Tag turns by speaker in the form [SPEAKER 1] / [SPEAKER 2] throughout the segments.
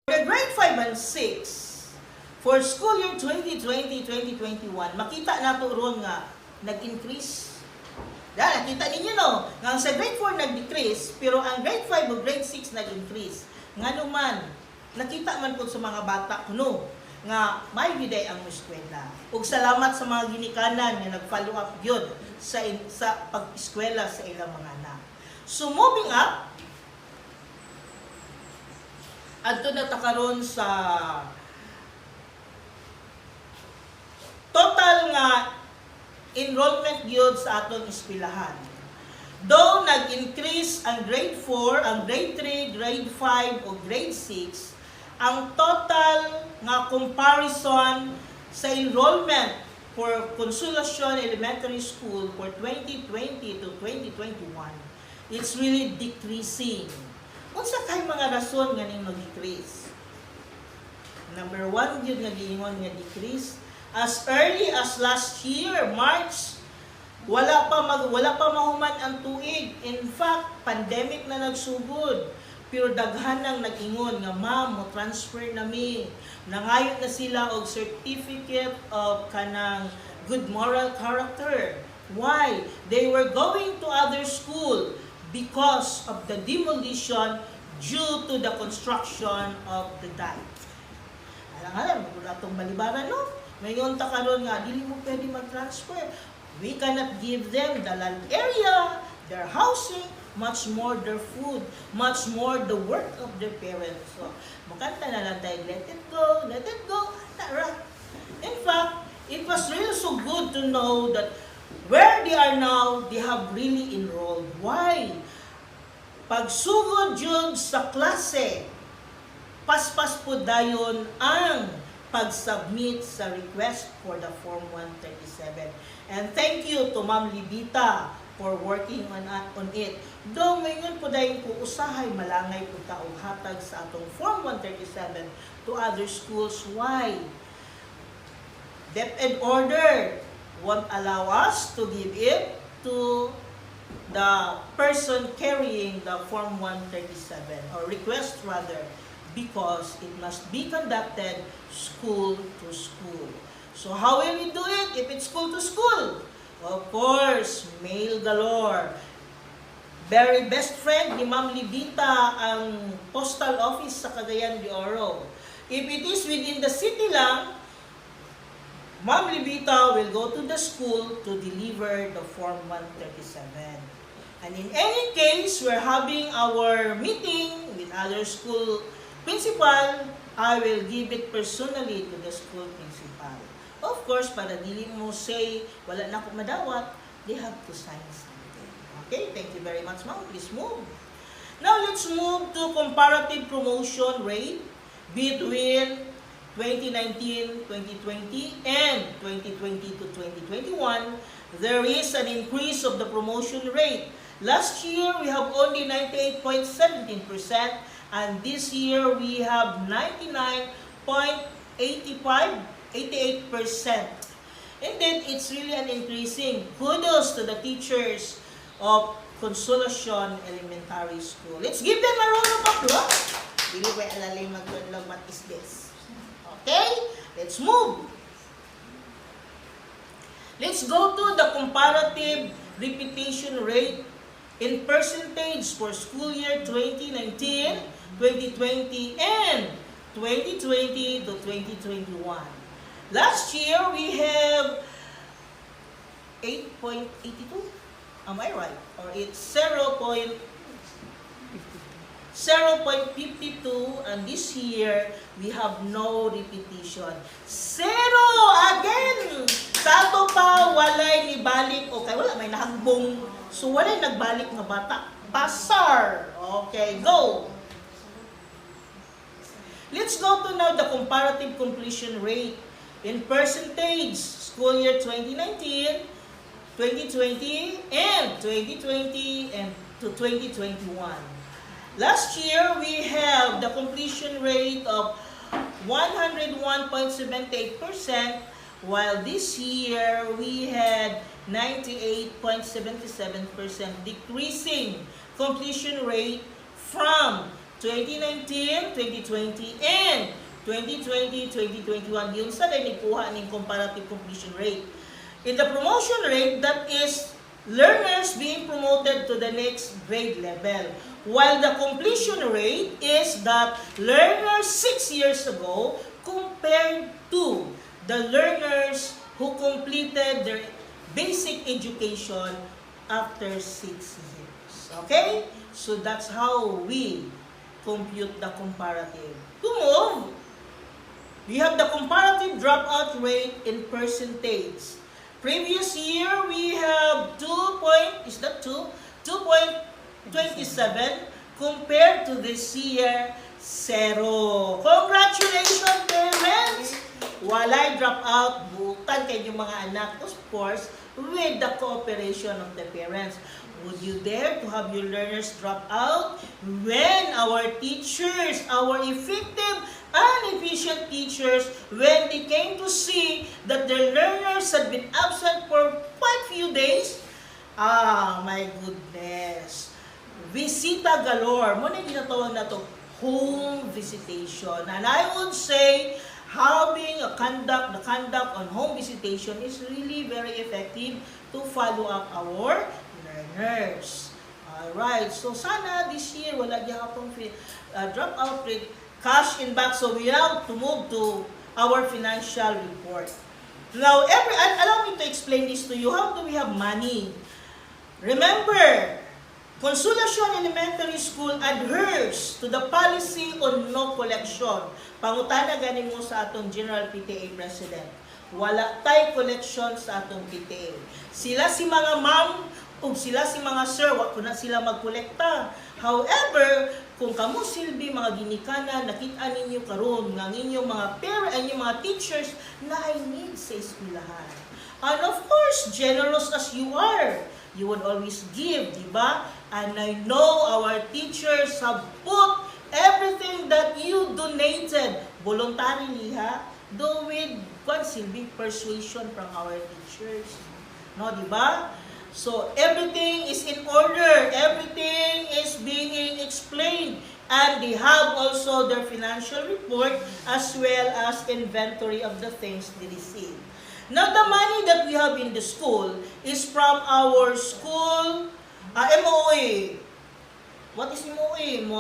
[SPEAKER 1] The grade 5 and 6, for school year 2020-2021, makita nato ron nga nag-increase. Nakita ninyo no, nga sa grade 4 nag-decrease, pero ang grade 5 o grade 6 nag-increase. Nga naman, nakita man po sa mga bata kuno nga may biday ang eskwela. Ug salamat sa mga ginikanan nga nag-follow up gyud sa pag-eskwela sa ilang mga anak. So moving up, adto na ta karon sa total nga enrollment gyud sa atong eskwelahan. Though nag-increase ang grade 4, ang grade 3, grade 5 o grade 6, ang total nga comparison sa enrollment for Consolacion Elementary School for 2020 to 2021, it's really decreasing. Unsa kay mga rason nga ning mag-decrease? Number 1 gyud nga giingon nga decrease. As early as last year, March, wala pa mahuman ang tuig. In fact, pandemic na nagsugod. Pero daghan nang nag-ingon nga, ma'am, mo transfer nami. Nangayon na sila og certificate of kanang good moral character. Why? They were going to other school because of the demolition due to the construction of the dike. Alam, wala itong balibaran, no? Ngayon ta karon nga, dili mo pwede mag-transfer. We cannot give them the land area, their housing, much more their food, much more the work of their parents. So, makanta na lang tayo, let it go, tara. In fact, it was really so good to know that where they are now, they have really enrolled. Why? Pagsugod yun sa klase, paspas po dayon ang pag-submit sa request for the Form 137. And thank you to Ma'am Libita for working on it. Though ngayon po dayon po usahay malangay po ta og hatag sa atong Form 137 to other schools. Why? DepEd order won't allow us to give it to the person carrying the Form 137, or request rather, because it must be conducted school to school. So how will we do it if it's school to school? Of course, mail galore. Very best friend ni Ma'am Libita ang postal office sa Cagayan de Oro. If it is within the city lang, Ma'am Libita will go to the school to deliver the Form 137. And in any case, we're having our meeting with other school principal, I will give it personally to the school principal. Of course, para dili mo say, wala na ako madawat, they have to sign something. Okay, thank you very much, ma'am. Please move. Now, let's move to comparative promotion rate between 2019, 2020, and 2020 to 2021. There is an increase of the promotion rate. Last year, we have only 98.17%, and this year, we have 88%. And then, it's really an increasing. Kudos to the teachers of Consolacion Elementary School. Let's give them a round of applause. Dili ko alalay magdunlog, what is this? Okay? Let's move. Let's go to the comparative repetition rate in percentage for school year 2019, 2020, and 2020 to 2021. Last year, we have 8.82. Am I right? Or it's 0.52, and this year, we have no repetition. Zero again! Sato pa, walay ni balik. Okay, wala, may nahagbong. So, walay nagbalik nga bata. Pasar! Okay, go! Let's go to now the comparative completion rate in percentage. School year 2019, 2020, and 2020 and to 2021. Last year, we have the completion rate of 101.78%, while this year, we had 98.77%, decreasing completion rate from 2019, 2020, and 2020, 2021. Yun sa nikuha ng comparative completion rate. In the promotion rate, that is learners being promoted to the next grade level. While the completion rate is that learners 6 years ago compared to the learners who completed their basic education after 6 years. Okay? So that's how we compute the comparative. To move, we have the comparative dropout rate in percentage. Previous year, we have 2.27 compared to this year, 0. Congratulations, parents! Walay dropout, butan kayo yung mga anak, of course, with the cooperation of the parents. Would you dare to have your learners drop out when our teachers, our effective and efficient teachers, when they came to see that their learners had been absent for quite few days? Ah, my goodness. Visita galore. Muna yung ginatawag na to, home visitation. And I would say, having the conduct on home visitation is really very effective to follow up our learners. Alright, so sana this year wala diya akong dropout rate, cash in back. So we have to move to our financial report. Now, allow me to explain this to you. How do we have money? Remember, Consolacion Elementary School adheres to the policy on no collection. Pangutana ganin mo sa atong General PTA President. Wala tay collection sa atong PTA. Sila si mga ma'am o sila si mga sir, wag ko na sila magkolekta. However, kung kamo silbi mga ginikanan, nakita ninyo karon ng inyong mga parents, inyong mga teachers na ay need sa eskwelahan. And of course, generous as you are, you would always give, di ba? And I know our teachers have put everything that you donated voluntarily, ha? Though with silbi persuasion from our teachers. No, di ba? So, everything is in order. Everything is being explained. And they have also their financial report as well as inventory of the things they receive. Now, the money that we have in the school is from our school MOA. What is MOA?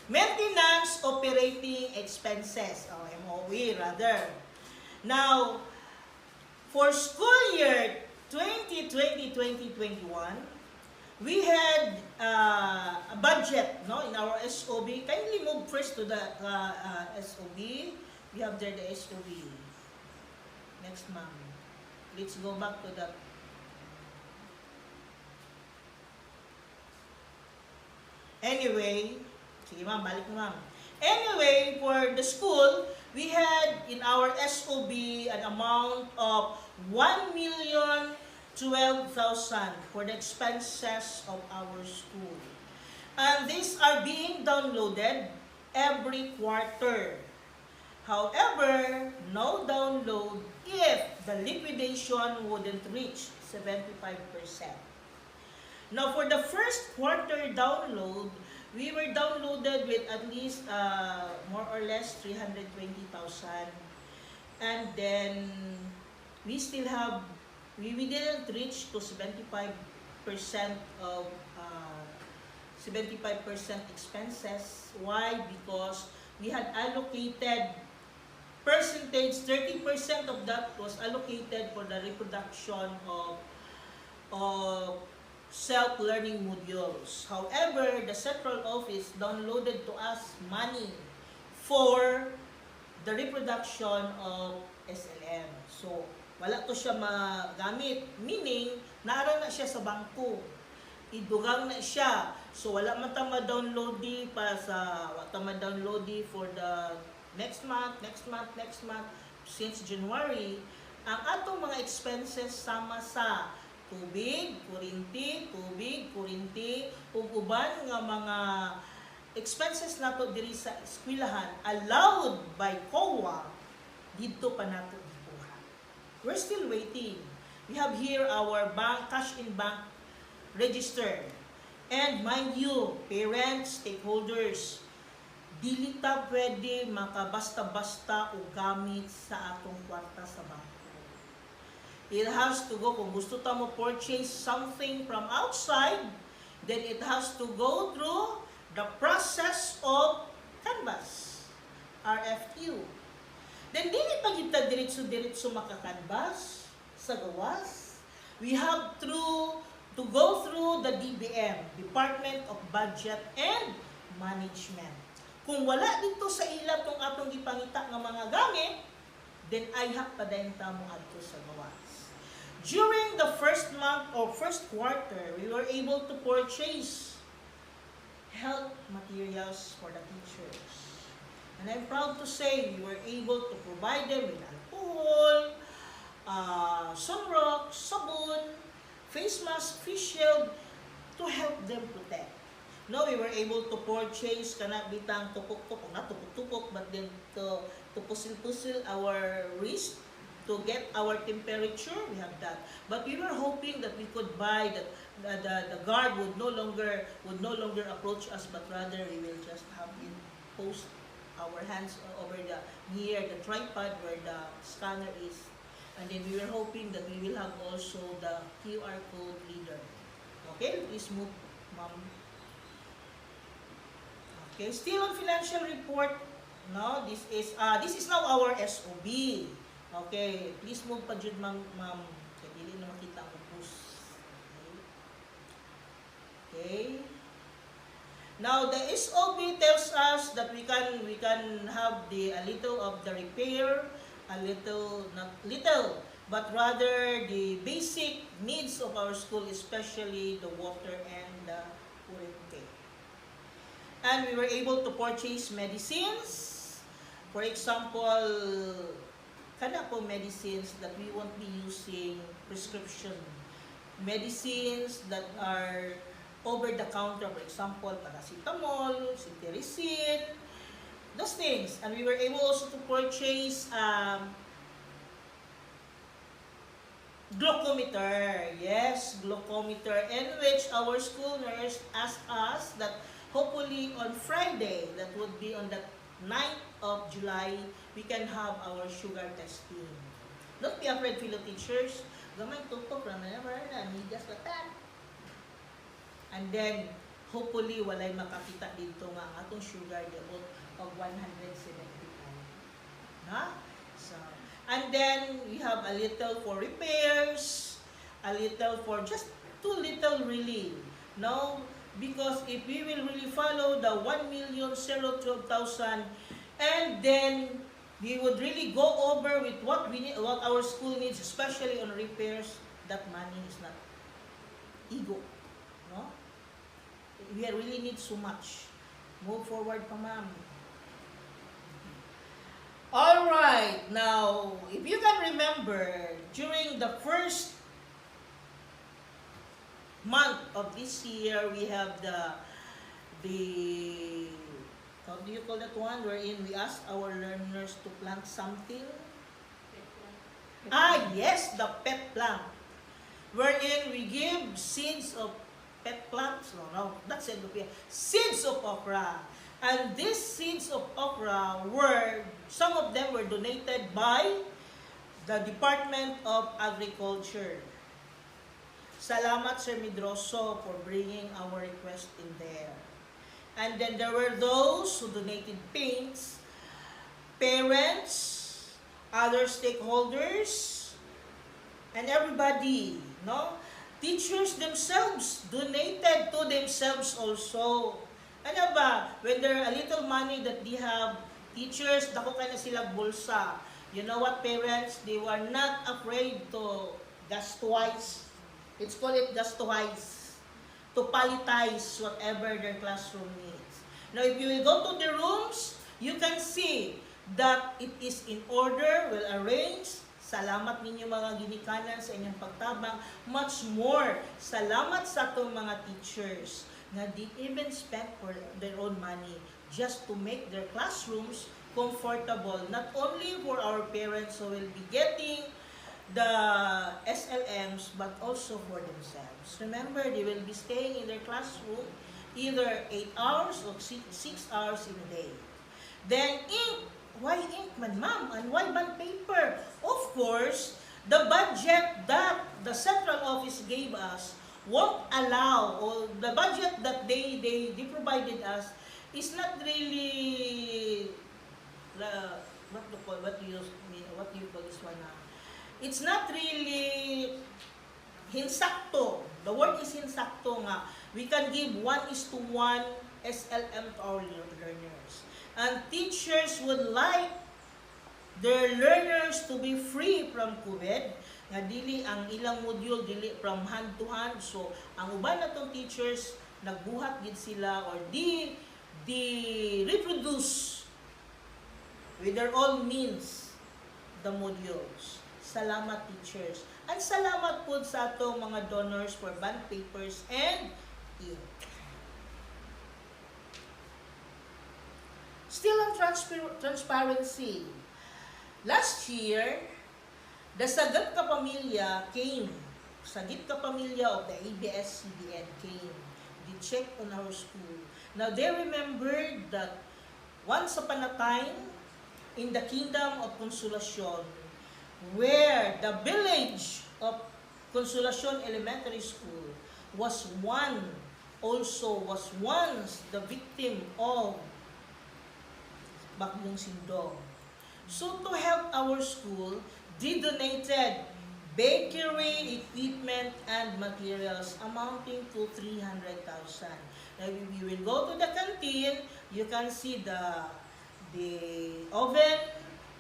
[SPEAKER 1] Maintenance Operating Expenses. MOA rather. Now, for school year 2020-2021, we had a budget, no, in our SOB. Kindly move first to the SOB. We have there the SOB. Next, ma'am. Let's go back to that. Anyway, sige ma'am, balik mo ma'am. Anyway, for the school, we had in our SOB an amount of 1,012,000 for the expenses of our school. And these are being downloaded every quarter. However, no download if the liquidation wouldn't reach 75%. Now, for the first quarter download, we were downloaded with at least more or less 320,000. And then, we still have, we didn't reach to 75% of 75% expenses. Why? Because we had allocated percentage, 30% of that was allocated for the reproduction of self-learning modules. However, the central office downloaded to us money for the reproduction of SLM. So, wala to siya magamit. Meaning, naara na siya sa bangko. Idugang na siya. So, wala man ta ma-download pa sa, wala ta ma-download for the next month, since January. Ang atong mga expenses sama sa tubig, kurinti, ug uban nga mga expenses nato diri sa eskwelahan allowed by COA dito pa nato gikuha. We're still waiting. We have here our bank cash in bank register. And mind you, parents, stakeholders, Dili ta pwede makabasta-basta o gamit sa atong kwarta sa bangko. It has to go, kung gusto ta mo purchase something from outside, then it has to go through the process of canvas, RFQ. Then dili pa kita diretso-diretso makakanvas sa gawas. We have to go through the DBM, Department of Budget and Management. Kung wala dito sa ila tong atong gipangita nga mga gamit, then ayhak pa din ta mo adto sa gawas. During the first month or first quarter, we were able to purchase health materials for the teachers. And I'm proud to say we were able to provide them with alcohol, sunrock, sabon, face mask, face shield to help them protect. No, we were able to purchase kana bitang tupok-tupok, not tupok-tupok, but then to pusil-pusil our wrist to get our temperature. We have that. But we were hoping that we could buy that the guard would no longer approach us, but rather we will just have it post our hands over near the tripod where the scanner is. And then we were hoping that we will have also the QR code reader. Okay, please move, ma'am. Okay, still on financial report. No, this is now our SOB. Okay, please move pa jud ma'am. Kaya dili na makita ang post. Okay. Now the SOB tells us that we can have a little of the repair, a little, not little, but rather the basic needs of our school, especially the water and the kurente. And we were able to purchase medicines. For example, kana po medicines that we won't be using prescription. Medicines that are over the counter, for example, paracetamol, cetirizine, those things. And we were able also to purchase glucometer. Yes, glucometer, in which our school nurse asked us that hopefully on Friday, that would be on the 9th of July, we can have our sugar testing. Don't be afraid, fellow teachers. Gamay tutok na naman na, migas na tan. And then, hopefully, walay makakita dito nga ang atong sugar level of 175. Na? So, and then, we have a little for repairs, a little for just too little really. No? Because if we will really follow the 1,012,000, and then we would really go over with what we need, what our school needs, especially on repairs, that money is not ego. No? We really need so much. Move forward pa, ma'am. Alright, now, if you can remember, during the first month of this year, we have the how do you call that one, wherein we ask our learners to plant something? Yes, the pet plant, wherein we give seeds of pet plants. No, that's it. Seeds of okra, and these seeds of okra some of them were donated by the Department of Agriculture. Salamat, Sir Midroso, for bringing our request in there. And then there were those who donated paints, parents, other stakeholders, and everybody, no? Teachers themselves donated to themselves also. Ano ba? When there a little money that they have, teachers, dako ka na sila bulsa. You know what, parents? They were not afraid to gas twice. It's called it gastuhize, to palitize whatever their classroom needs. Now, if you will go to the rooms, you can see that it is in order, well arranged. Salamat ninyo mga ginikanan sa inyong pagtabang. Much more, salamat sa itong mga teachers na they even spent for their own money just to make their classrooms comfortable. Not only for our parents who will be getting the SLMs, but also for themselves. Remember, they will be staying in their classroom either 8 hours or 6 hours in a day. Then ink. Why ink man, ma'am? And why bond paper? Of course, the budget that the central office gave us won't allow, or the budget that they provided us is not really what do you call this one? It's not really hinsakto. The word is hinsakto nga. We can give 1:1 SLM to our learners. And teachers would like their learners to be free from COVID. Nga dili ang ilang module dili from hand to hand. So ang uban na tong teachers nagbuhat gid sila or di reproduce with their own means the modules. Salamat teachers. At salamat po sa atong mga donors for bond papers and ink. Still on transparency. Last year, the Sagit Kapamilya came. Sagit Kapamilya of the ABS-CBN came. They checked on our school. Now, they remembered that once upon a time, in the Kingdom of Consolacion, where the village of Consolacion Elementary School was once the victim of Bagyong Sindong. So to help our school, they donated bakery equipment and materials amounting to 300,000. Now we will go to the canteen, you can see the oven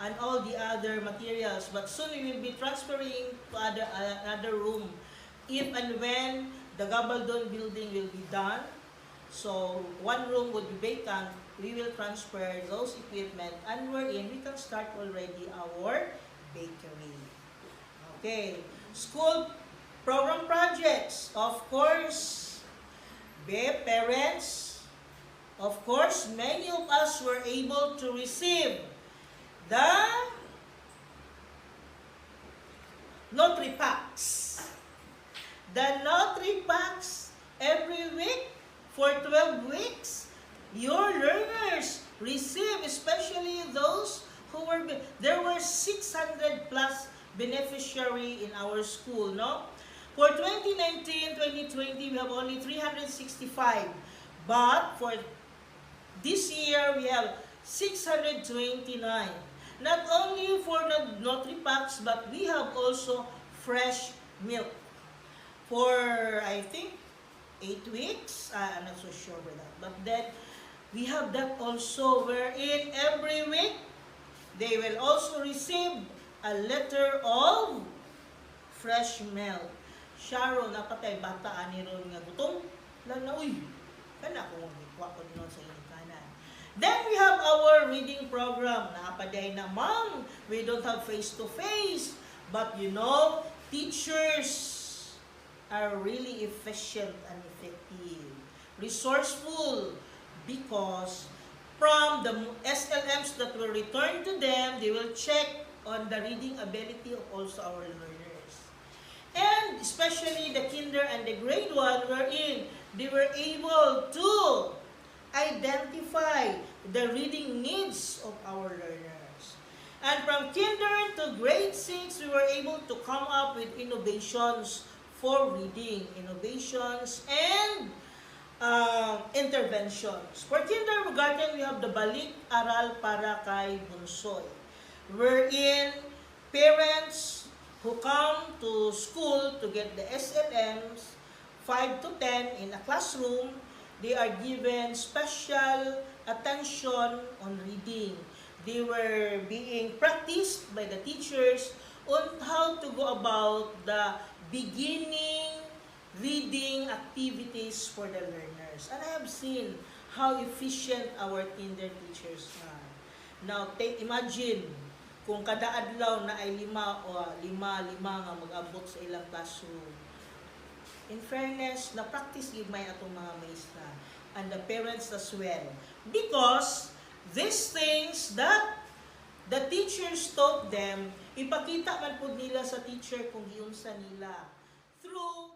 [SPEAKER 1] and all the other materials, but soon we will be transferring to another room if and when the Gabaldon building will be done. So one room would be vacant. We will transfer those equipment and wherein we can start already our bakery. Okay, school program projects. Of course, parents, of course, many of us were able to receive the notary packs. The notary packs every week for 12 weeks. Your learners receive, especially those who were, there were 600 plus beneficiary in our school, no? For 2019-2020, we have only 365. But for this year, we have 629. Not only for the notary packs, but we have also fresh milk. For, I think, 8 weeks. I'm not so sure with that. But then, we have that also wherein every week, they will also receive a liter of fresh milk. Sharon, napatay bata ani ron nga gutom. Lang na, uy, kana ko magikwa ko din sa inyong kanan. Then we have our reading program. Napaday na, ma'am, we don't have face-to-face. But you know, teachers are really efficient and effective. Resourceful. Because from the SLMs that will return to them, they will check on the reading ability of also our learners. And especially the kinder and the grade 1 wherein they were able to identify the reading needs of our learners. And from kinder to grade 6, we were able to come up with innovations for reading, innovations and interventions. For kindergarten, we have the Balik Aral para kay Bunsoy, wherein parents who come to school to get the SLMs, 5 to 10 in a classroom, they are given special attention on reading. They were being practiced by the teachers on how to go about the beginning reading activities for the learners. And I have seen how efficient our kinder teachers are. Now, imagine kung kada adlaw na ay lima nga mag-abot sa ilang classroom. In fairness, na-practice yung may atong mga maestra and the parents as well. Because these things that the teachers taught them, ipakita man po nila sa teacher kung giunsa nila through